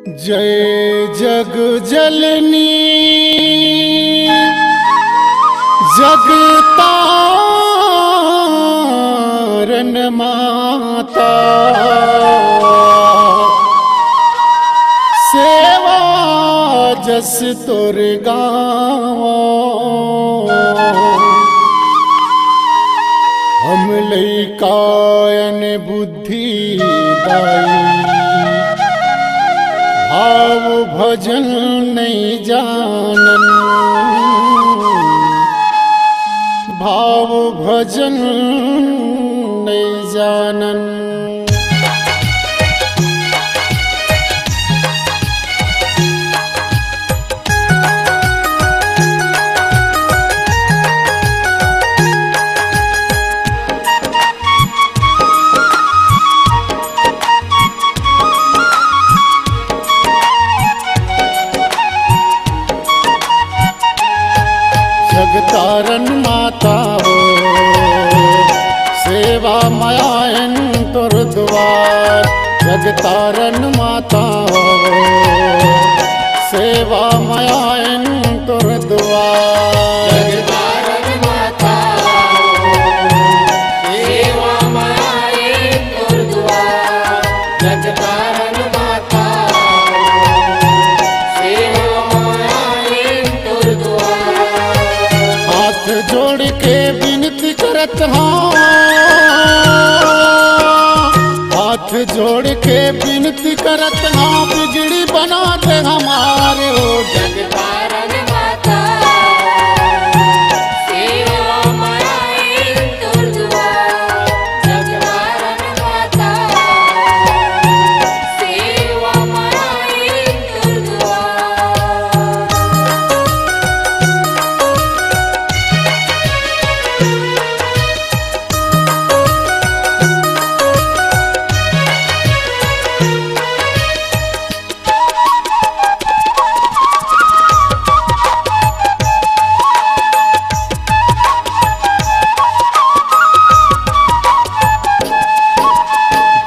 जय जग जननी जगतारण माता, सेवा जस तोर गावो। हम लइकायन बुद्धि दाई, भाव भजन नहीं जानन, भाव भजन नहीं जानन। जगतारण माता हो, सेवा मायन तोर द्वार। जगतारण माता हो, सेवा मायन तोर द्वार। जगतारण माता हो, सेवा मायन तोर द्वार। जगतारण माता हो, सेवा मायन तोर द्वार। हाथ जोड़ के विनती करत हाँ, हाथ जोड़ के विनती करत हाँ, बिगड़ी बना दे हमारे हो। जगतारण माता सेवा मायन तोर द्वार। जगतारण माता सेवा मायन तोर द्वार।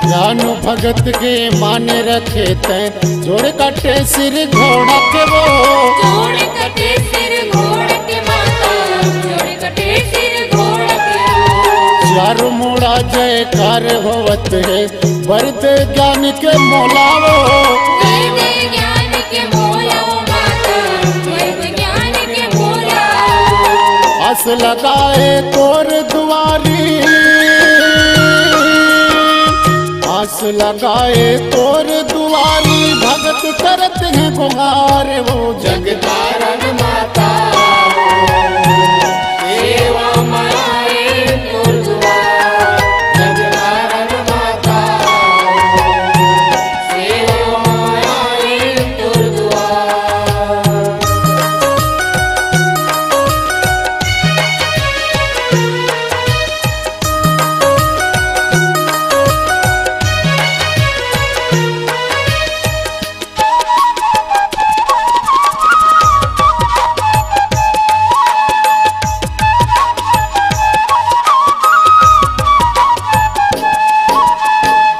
ज्ञान भगत के माने रखे तैं, जोड़ कटे सिर घोड़ा के वो। जोड़ कटे सिर घोड़ के माता, जोड़ कटे सिर घोड़ के वो। चारों मोड़ा जयकार होवत है, वर्त ज्ञान के मोलावो। वेद ज्ञान के मोला माता, वेद ज्ञान के मोला। आस लगाए तोर दुआरी, आस लगाए तोर दुआरी, भगत करत हैं गुहार वो। जगतारण माता हो, सेवा मायन तोर द्वार। जगतारण माता हो, सेवा मायन तोर द्वार।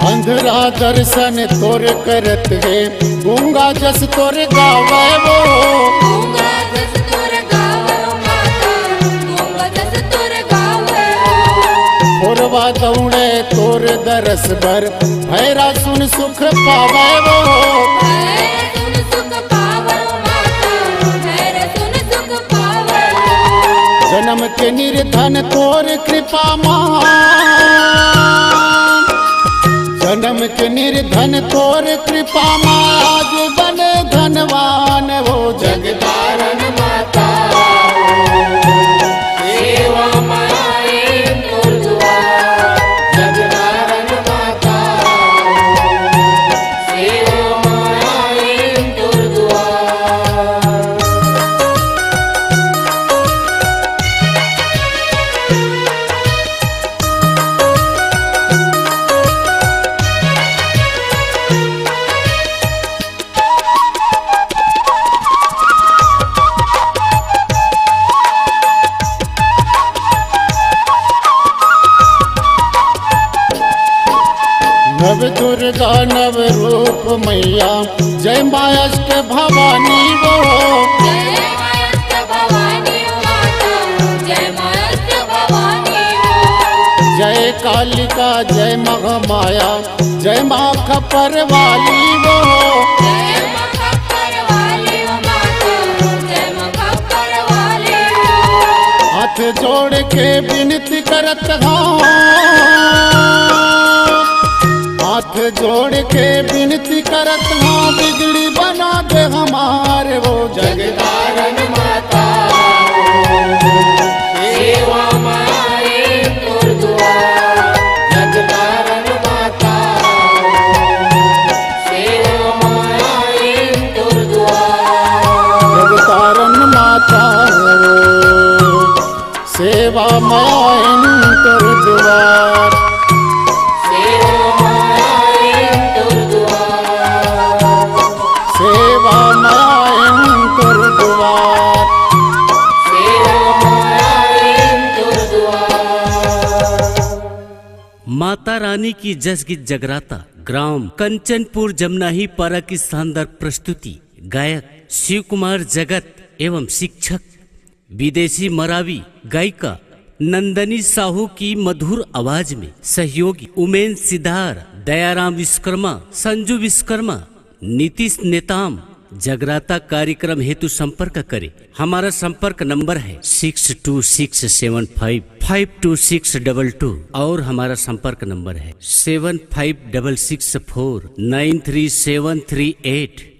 अंधरा दर्शन तोर करत है, गूंगा जस तोर गावे वो। गूंगा जस तोर गावो माता, गूंगा जस तोर गावो। भोरवा दौड़े तोर दरस भर, भैरा सुन सुख पावे वो। भैर सुन सुख पावो माता, भैर सुन सुख पावो। जन्म के निर्धन तोर कृपा महान, जन्म के निर्धन तोर कृपा आज बने धनवान वो। जगतारण माता हो, सेवा मायन तोर द्वार। जगतारण माता हो, सेवा मायन तोर द्वार। नव रूप मैया जय माँ अष्ट भवानी वो जय माँ अष्ट भवानी माता जय माँ अष्ट भवानी जय कालिका जय महामाया जय माँ खपर वाली वो जय माँ खप्पर वाली माता जय माँ खप्पर वाली हाथ जोड़ के विनती करत हूँ हाथ जोड़ के विनती करत हूँ बिगड़ी बना दे हमारे वो जगतारण माता सेवा मारे गुरुद्वार जगतारण माता सेवा मारे गुरुद्वार जगतारण माता सेवा मायन तुर द्वार सेवा मारे गुरुद्वार सेवा मायन तुर द्वार सेवा मारे गुरुद्वार माता रानी की जस गीत जगराता ग्राम कंचनपुर जमनाही पारा की शानदार प्रस्तुति गायक शिव कुमार जगत एवं शिक्षक विदेशी मरावी गायिका नंदनी साहू की मधुर आवाज में सहयोगी उमेन सिद्धार दयाराम विश्वकर्मा संजू विश्वकर्मा नीतीश नेताम जगराता कार्यक्रम हेतु संपर्क करें। हमारा संपर्क नंबर है 6267552622 और हमारा संपर्क नंबर है 7566493738।